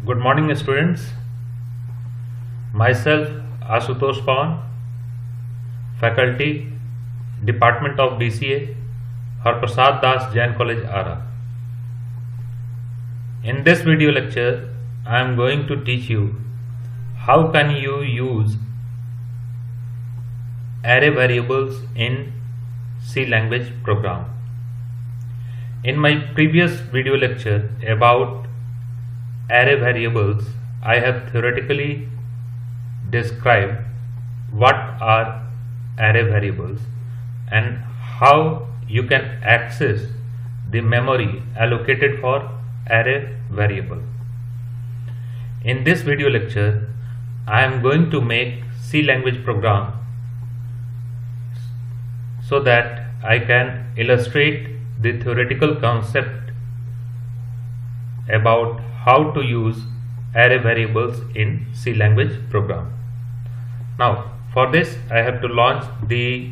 Good morning, students. Myself, Ashutosh Pawan, Faculty, Department of BCA, Harprasad Das Jain College, Ara. In this video lecture, I am going to teach you how can you use array variables in C language program. In my previous video lecture about array variables, I have theoretically described what are array variables and how you can access the memory allocated for array variable. In this video lecture, I am going to make C language program so that I can illustrate the theoretical concept about how to use array variables in C language program. Now, for this I have to launch the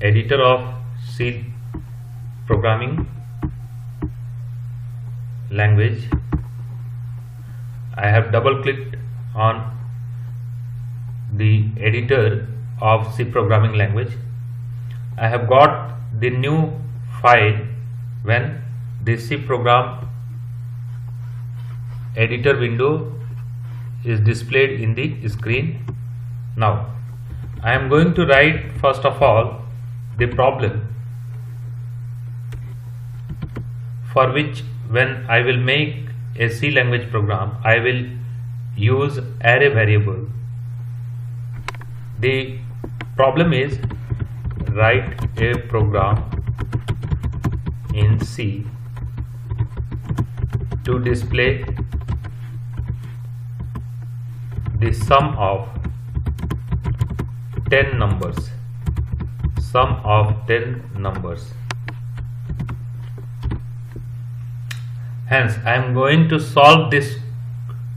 editor of C programming language. I have double clicked on the editor of C programming language. I have got the new file when the C program editor window is displayed in the screen. Now I am going to write first of all the problem for which when I will make a C language program I will use array variable. The problem is write a program in C to display the sum of 10 numbers. Sum of 10 numbers. Hence, I am going to solve this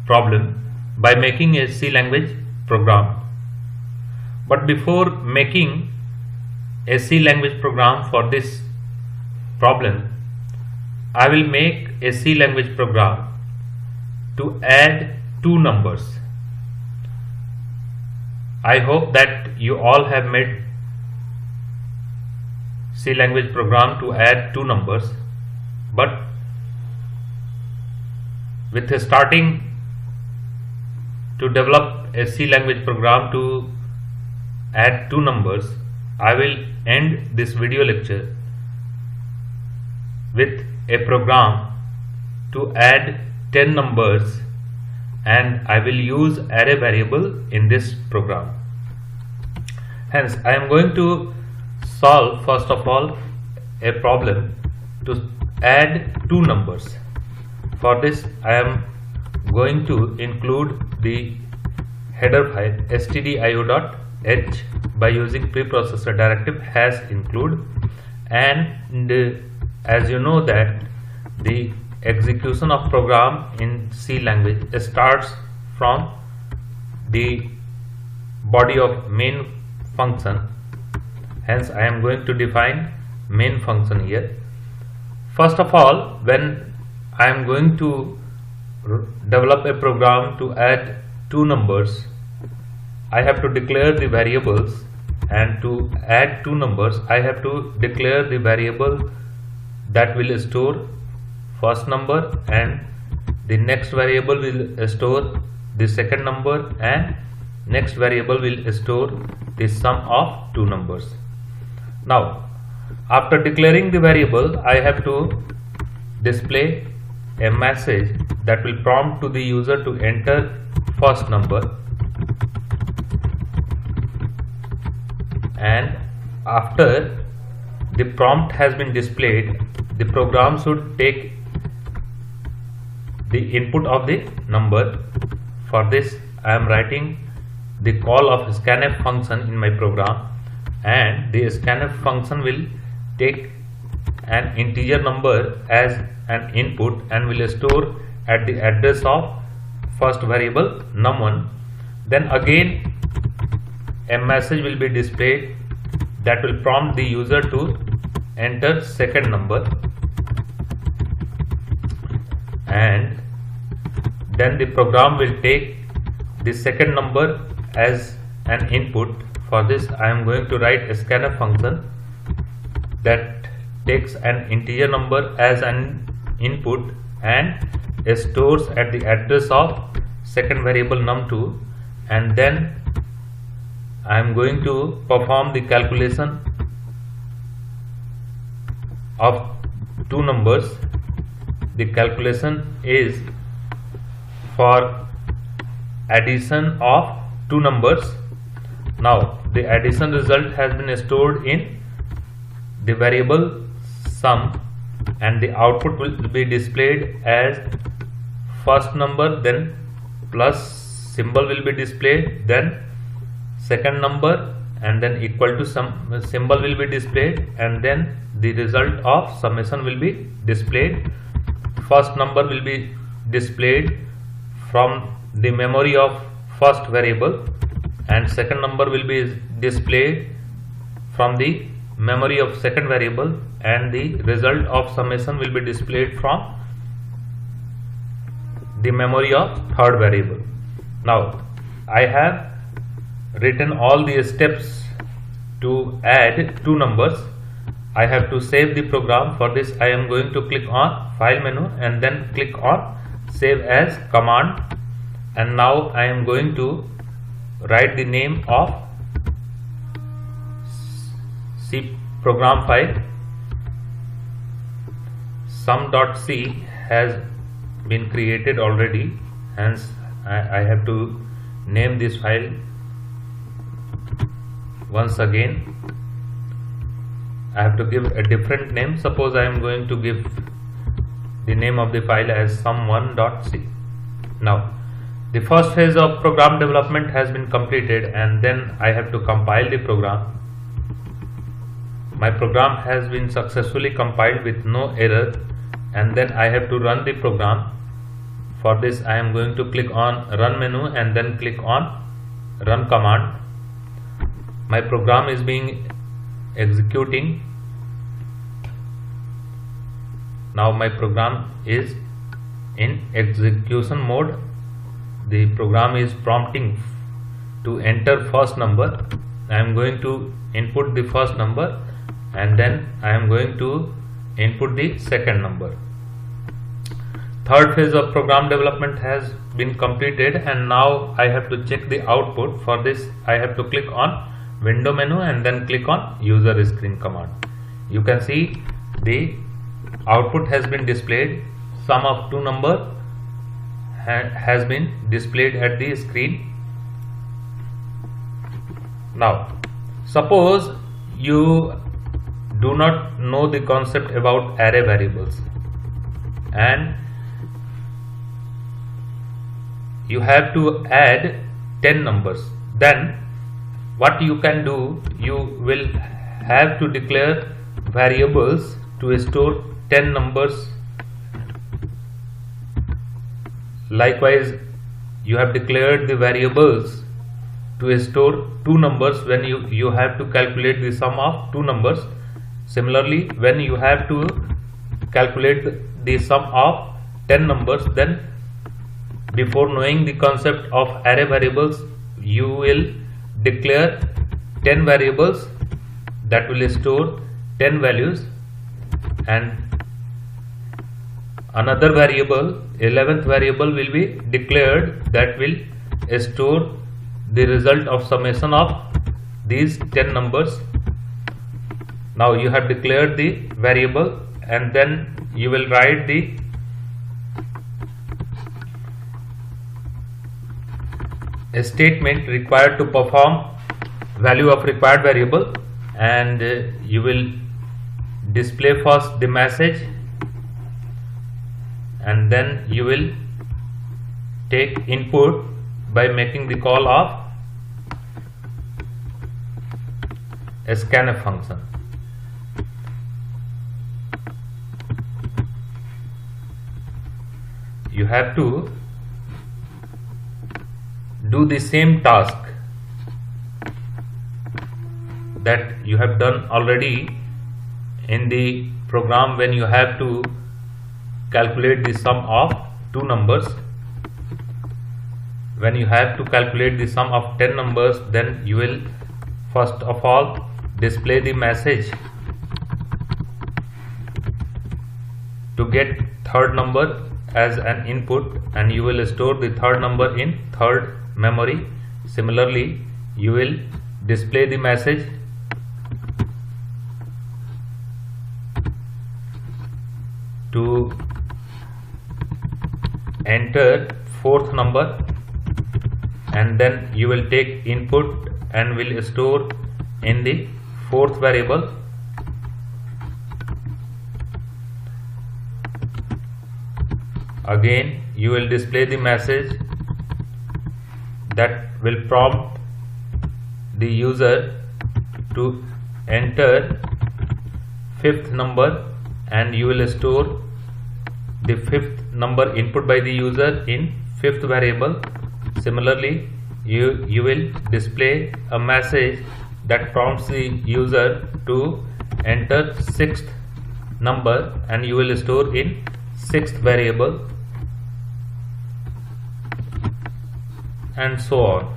problem by making a C language program. But before making a C language program for this problem, I will make a C language program to add two numbers. I hope that you all have made C language program to add two numbers, but with starting to develop a C language program to add two numbers, I will end this video lecture with a program to add 10 numbers, and I will use array variable in this program. Hence, I am going to solve first of all a problem to add two numbers. For this, I am going to include the header file stdio.h by using preprocessor directive #include, and as you know that the execution of program in C language starts from the body of main function. Hence, I am going to define main function here. First of all, when I am going to develop a program to add two numbers, I have to declare the variables, and to add two numbers I have to declare the variable that will store first number, and the next variable will store the second number, and next variable will store the sum of two numbers. Now, after declaring the variable, I have to display a message that will prompt to the user to enter first number, and after the prompt has been displayed, the program should take the input of the number. For this, I am writing the call of scanf function in my program, and the scanf function will take an integer number as an input and will store at the address of first variable num1. Then again a message will be displayed that will prompt the user to enter second number, and then the program will take the second number as an input. For this I am going to write a scanf function that takes an integer number as an input and stores at the address of second variable num2, and then I am going to perform the calculation of two numbers. The calculation is for addition of two numbers. Now the addition result has been stored in the variable sum, and the output will be displayed as first number, then plus symbol will be displayed, then second number, and then equal to some symbol will be displayed, and then the result of summation will be displayed. First number will be displayed from the memory of first variable, and second number will be displayed from the memory of second variable, and the result of summation will be displayed from the memory of third variable. Now I have written all the steps to add two numbers. I have to save the program. For this I am going to click on file menu and then click on save as command, and now I am going to write the name of C program file. Sum.c has been created already, hence I have to name this file once again. I have to give a different name. Suppose I am going to give the name of the file as sum1.c. Now the first phase of program development has been completed, and then I have to compile the program. My program has been successfully compiled with no error, and then I have to run the program. For this I am going to click on run menu and then click on run command. My program is being executing. Now my program is in execution mode. The program is prompting to enter first number. I am going to input the first number, and then I am going to input the second number. Third phase of program development has been completed, and now I have to check the output. For this I have to click on window menu and then click on user screen command. You can see the output has been displayed. Sum of two numbers has been displayed at the screen. Now suppose you do not know the concept about array variables and you have to add 10 numbers. Then what you can do, you will have to declare variables to store 10 numbers. Likewise, you have declared the variables to store two numbers when you have to calculate the sum of two numbers. Similarly, when you have to calculate the sum of 10 numbers, then before knowing the concept of array variables, you will declare 10 variables that will store 10 values, and another variable, 11th variable, will be declared that will store the result of summation of these 10 numbers. Now you have declared the variable, and then you will write the statement required to perform value of required variable, and you will display first the message, and then you will take input by making the call of a scanf function. You have to do the same task that you have done already in the program when you have to calculate the sum of two numbers. when you have to calculate the sum of 10 numbers, then you will first of all display the message to get third number as an input, and you will store the third number in third memory. Similarly, you will display the message to enter fourth number, and then you will take input and will store in the fourth variable. Again, you will display the message that will prompt the user to enter fifth number, and you will store the fifth number input by the user in fifth variable. Similarly, you will display a message that prompts the user to enter sixth number, and you will store in sixth variable, and so on.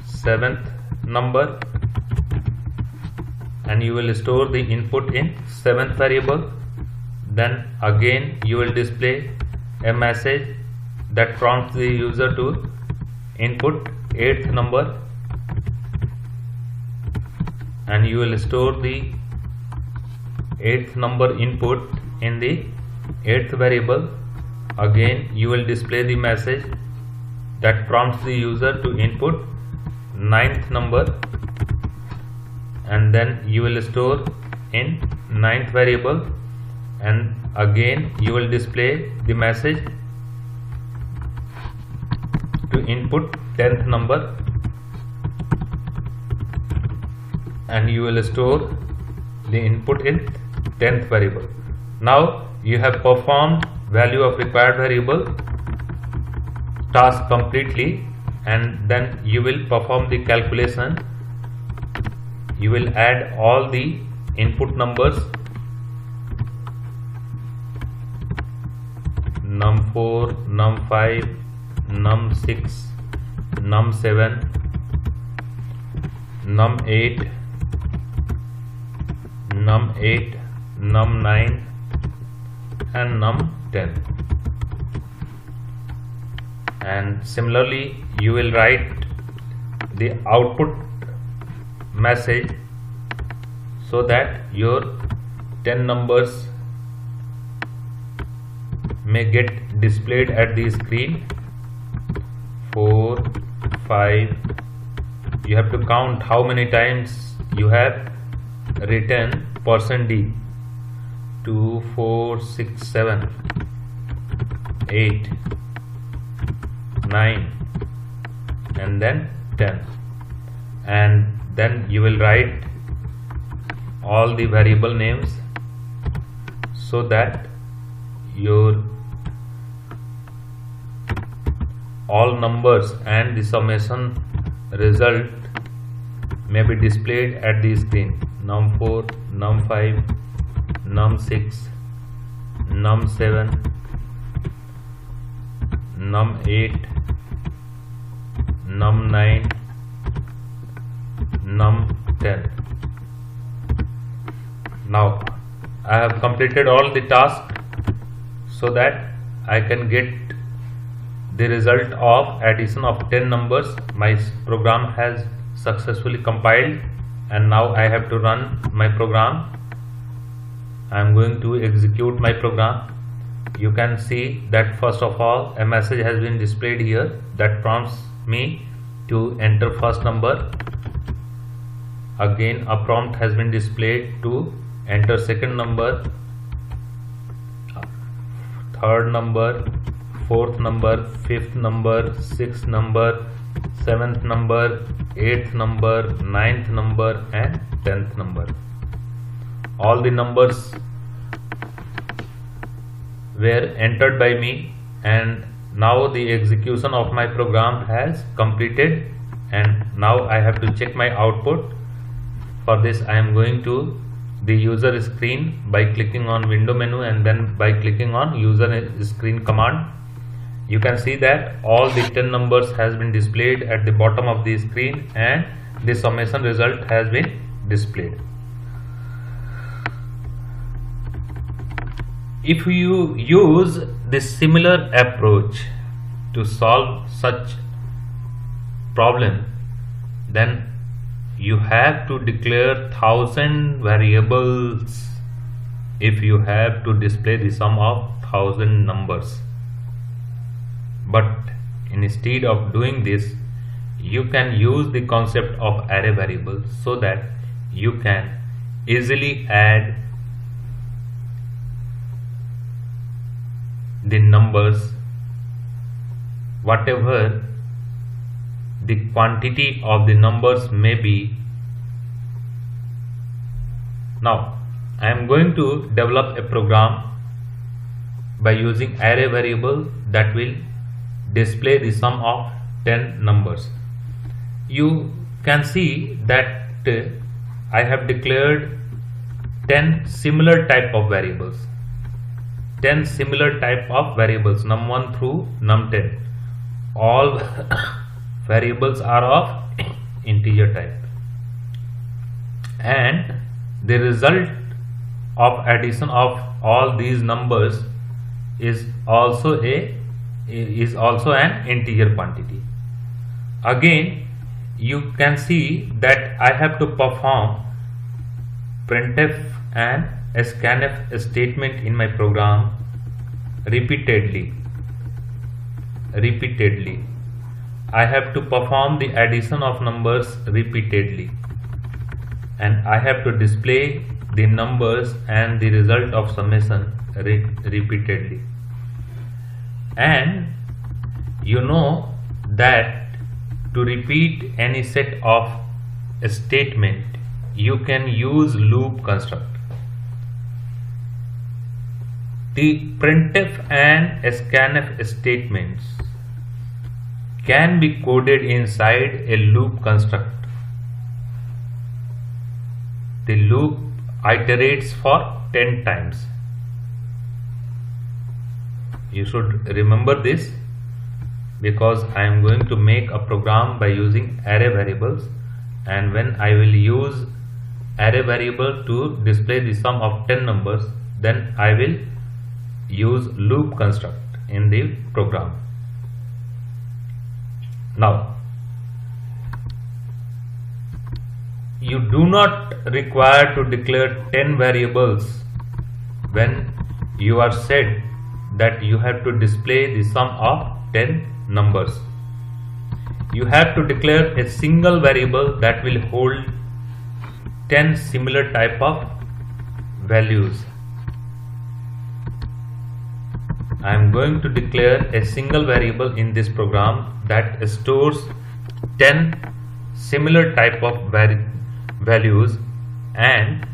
Seventh number, and you will store the input in seventh variable. Then again you will display a message that prompts the user to input eighth number, and you will store the eighth number input in the eighth variable. Again you will display the message that prompts the user to input ninth number, and then you will store in ninth variable, and again you will display the message to input 10th number, and you will store the input in 10th variable. Now you have performed value of required variable task completely, and then you will perform the calculation. You will add all the input numbers num4, num5, num6, num7, num8, num8, num9 and num10. And similarly you will write the output message so that your 10 numbers may get displayed at the screen. 4, 5, you have to count how many times you have written %d. 2, 4, 6, 7, 8, 9 and then 10, and then you will write all the variable names so that your all numbers and the summation result may be displayed at the screen. num4, num5, num6, num7, num8, num9, num10. Now I have completed all the tasks so that I can get the result of addition of 10 numbers. My program has successfully compiled, and now I have to run my program. I am going to execute my program. You can see that first of all a message has been displayed here that prompts me to enter first number. Again a prompt has been displayed to enter second number, third number, fourth number, fifth number, sixth number, seventh number, eighth number, ninth number and 10th number. All the numbers were entered by me, and now the execution of my program has completed, and now I have to check my output. For this I am going to the user screen by clicking on window menu and then by clicking on user screen command, you can see that all the 10 numbers has been displayed at the bottom of the screen and the summation result has been displayed. If you use this similar approach to solve such problem, then you have to declare 1000 variables if you have to display the sum of 1000 numbers. But instead of doing this, you can use the concept of array variables so that you can easily add the numbers, whatever the quantity of the numbers may be. Now I am going to develop a program by using array variable that will display the sum of 10 numbers. You can see that I have declared 10 similar type of variables. 10 similar type of variables, num1 through num10. All variables are of integer type, and the result of addition of all these numbers is also an integer quantity. Again, you can see that I have to perform printf and scanf statement in my program repeatedly. I have to perform the addition of numbers repeatedly, and I have to display the numbers and the result of summation repeatedly. And you know that to repeat any set of statement, you can use loop construct. The printf and scanf statements can be coded inside a loop construct. The loop iterates for 10 times. You should remember this, because I am going to make a program by using array variables, and when I will use array variable to display the sum of 10 numbers, then I will use loop construct in the program. Now, you do not require to declare 10 variables when you are said that you have to display the sum of 10 numbers. You have to declare a single variable that will hold 10 similar type of values. I am going to declare a single variable in this program that stores 10 similar type of values, and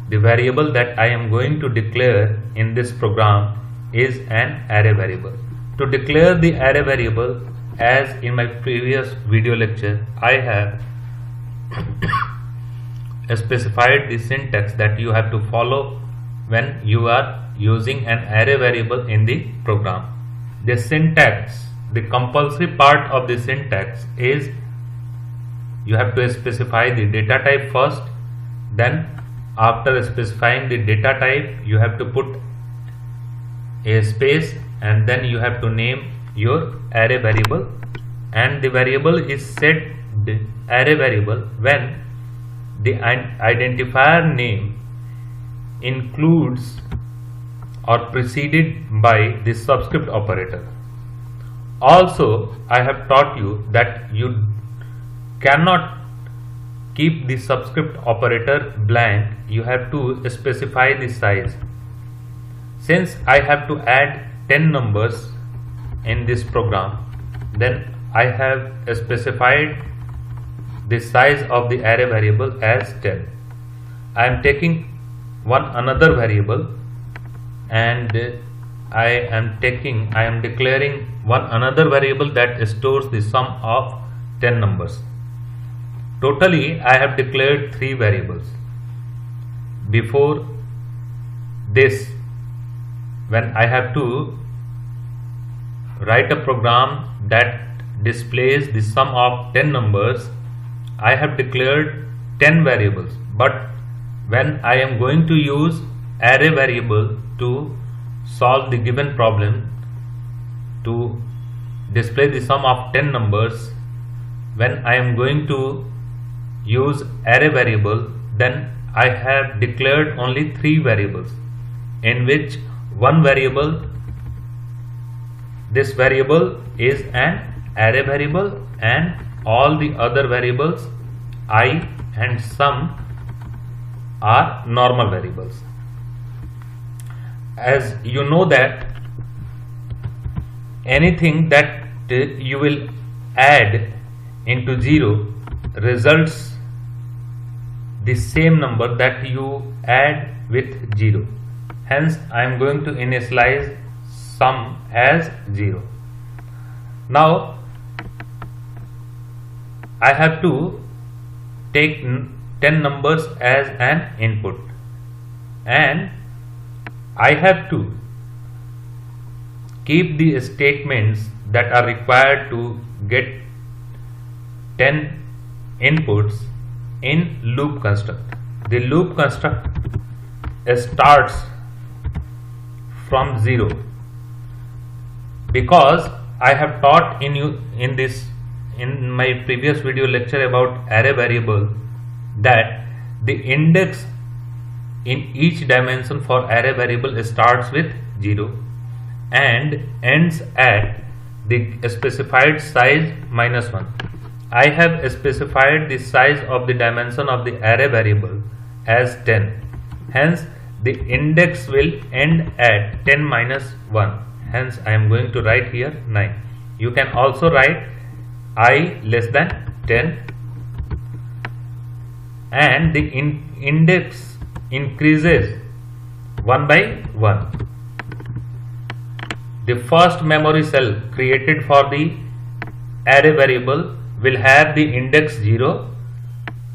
the variable that I am going to declare in this program is an array variable. To declare the array variable, as in my previous video lecture, I have specified the syntax that you have to follow when you are using an array variable in the program. The syntax, the compulsory part of the syntax is you have to specify the data type first, then after specifying the data type you have to put a space, and then you have to name your array variable, and the variable is set the array variable when the identifier name includes or preceded by the subscript operator. Also, I have taught you that you cannot keep the subscript operator blank. You have to specify the size. Since I have to add 10 numbers in this program, then I have specified the size of the array variable as 10. I am taking another variable, and I am declaring another variable that stores the sum of 10 numbers. Totally I have declared 3 variables. Before this, when I have to write a program that displays the sum of 10 numbers, I have declared 10 variables, but when I am going to use array variable to solve the given problem to display the sum of 10 numbers, when I am going to use array variable, then I have declared only 3 variables, in which one variable, this variable is an array variable, and all the other variables I and sum are normal variables. As you know that anything that you will add into 0 results the same number that you add with 0. Hence I am going to initialize sum as 0. Now I have to take 10 numbers as an input, and I have to keep the statements that are required to get 10 inputs in loop construct. The loop construct starts from 0, because I have taught in my previous video lecture about array variable that the index in each dimension for array variable starts with 0 and ends at the specified size -1. I have specified the size of the dimension of the array variable as 10. Hence the index will end at 10 minus 1. Hence I am going to write here 9. You can also write I less than 10, and the index increases 1 by 1. The first memory cell created for the array variable will have the index 0,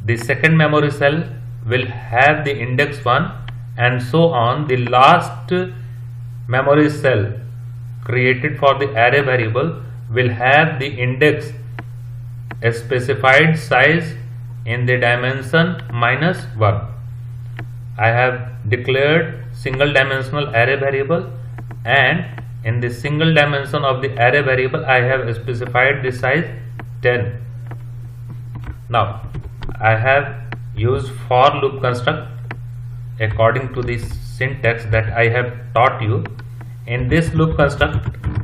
the second memory cell will have the index 1, and so on. The last memory cell created for the array variable will have the index a specified size in the dimension -1. I have declared single dimensional array variable, and in the single dimension of the array variable I have specified the size 10. Now I have used for loop construct according to the syntax that I have taught you. In this loop construct,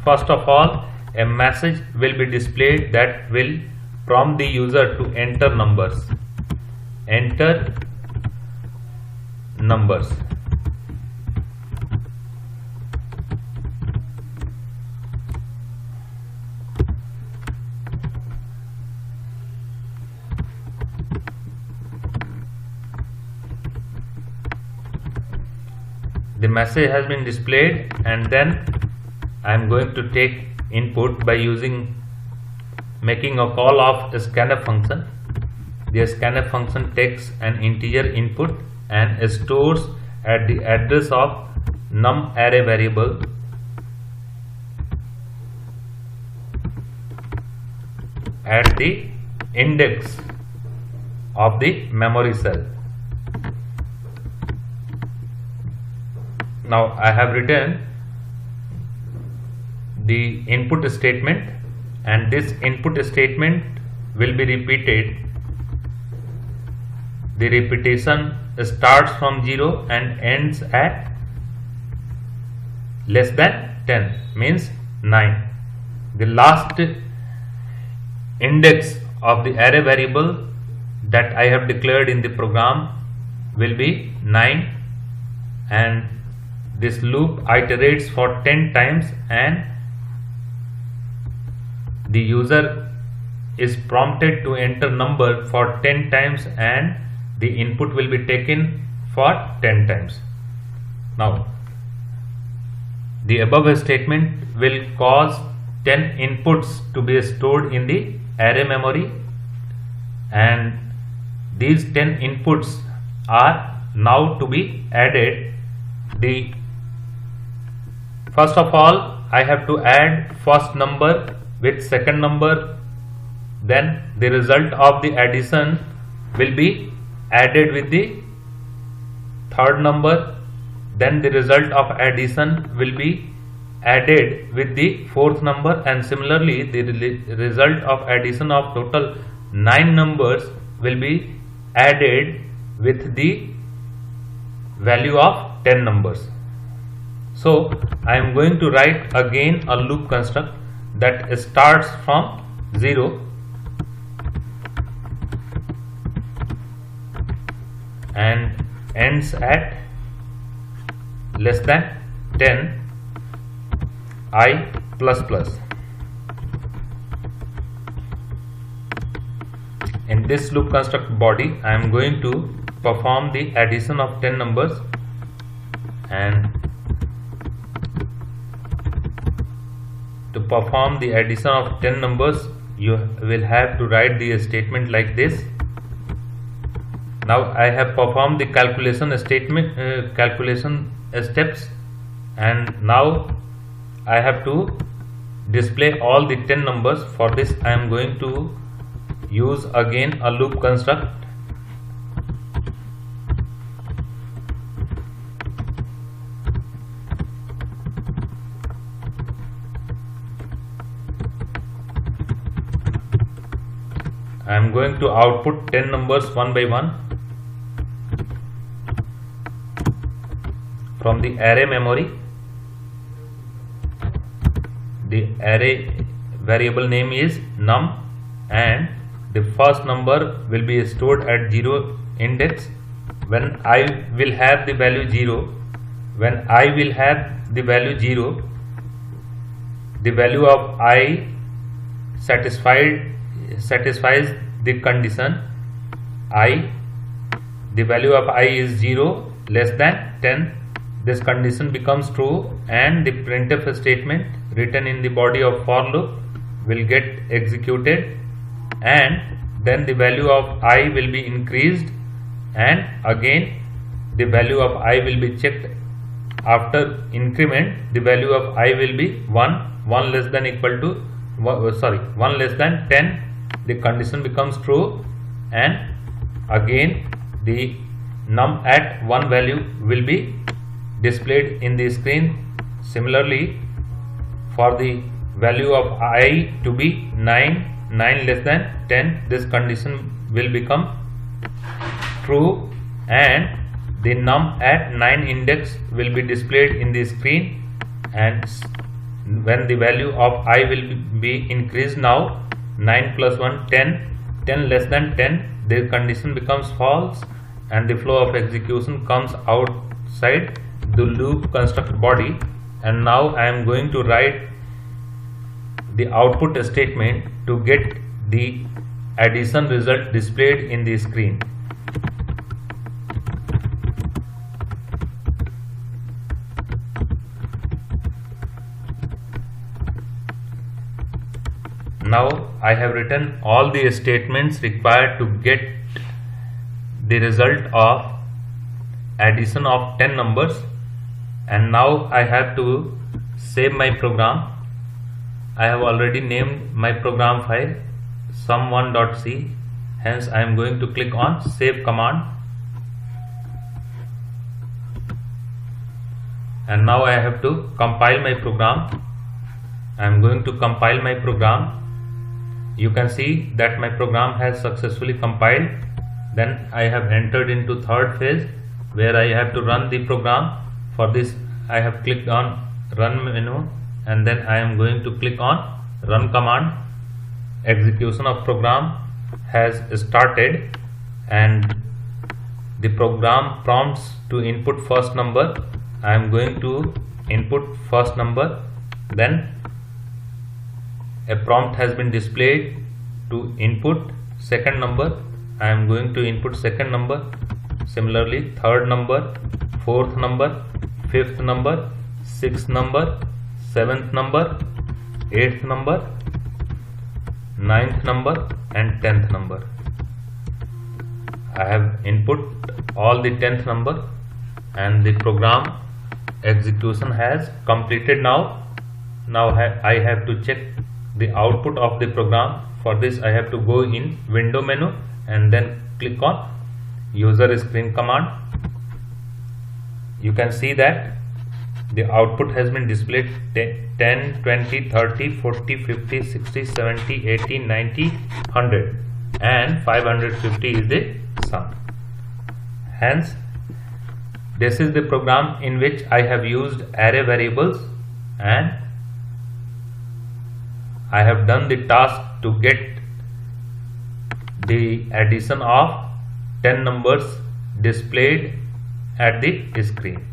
first of all, a message will be displayed that will prompt the user to enter numbers. Enter numbers. The message has been displayed, and then I am going to take input by making a call of a scanf function. The scanf function takes an integer input and stores at the address of num array variable at the index of the memory cell. Now I have written the input statement, and this input statement will be repeated. The repetition starts from 0 and ends at less than 10, means 9. The last index of the array variable that I have declared in the program will be 9, and this loop iterates for 10 times, and the user is prompted to enter number for 10 times, and the input will be taken for 10 times. Now the above statement will cause 10 inputs to be stored in the array memory, and these 10 inputs are now to be added. First of all, I have to add first number with second number, then the result of the addition will be added with the third number, then the result of addition will be added with the fourth number, and similarly the result of addition of total 9 numbers will be added with the value of 10 numbers. So I am going to write again a loop construct that starts from 0 and ends at less than 10 I plus plus. In this loop construct body, I am going to perform the addition of 10 numbers, and to perform the addition of 10 numbers you will have to write the statement like this. Now I have performed the calculation steps, and now I have to display all the 10 numbers. For this I am going to use again a loop construct. I am going to output 10 numbers one by one from the array memory. The array variable name is num, and the first number will be stored at 0 index. When I will have the value 0, when I will have the value 0, the value of I satisfies the condition I, the value of I is 0 less than 10. This condition becomes true, and the printf statement written in the body of for loop will get executed, and then the value of I will be increased, and again the value of I will be checked. After increment, the value of I will be 1 less than equal to 1 less than 10. The condition becomes true, and again the num at 1 value will be displayed in the screen. Similarly, for the value of I to be 9 less than 10, this condition will become true, and the num at 9 index will be displayed in the screen, and when the value of I will be increased, now 9 plus 1 10 less than 10, the condition becomes false, and the flow of execution comes outside the loop construct body. And now I am going to write the output statement to get the addition result displayed in the screen. Now I have written all the statements required to get the result of addition of 10 numbers, and now I have to save my program. I have already named my program file sum1.c, hence I am going to click on save command, and now I have to compile my program. I am going to compile my program. You can see that my program has successfully compiled. Then I have entered into third phase where I have to run the program. For this I have clicked on run menu, and then I am going to click on run command. Execution of program has started, and the program prompts to input first number. I am going to input first number, then a prompt has been displayed to input second number. I am going to input second number. Similarly, third number, fourth number, fifth number, sixth number, seventh number, eighth number, ninth number, and 10th number. I have input all the 10th number, and the program execution has completed now. now I have to check the output of the program. For this I have to go in window menu and then click on user screen command. You can see that the output has been displayed 10, 20, 30, 40, 50, 60, 70, 80, 90, 100 and 550 is the sum. Hence, this is the program in which I have used array variables and I have done the task to get the addition of 10 numbers displayed at the screen.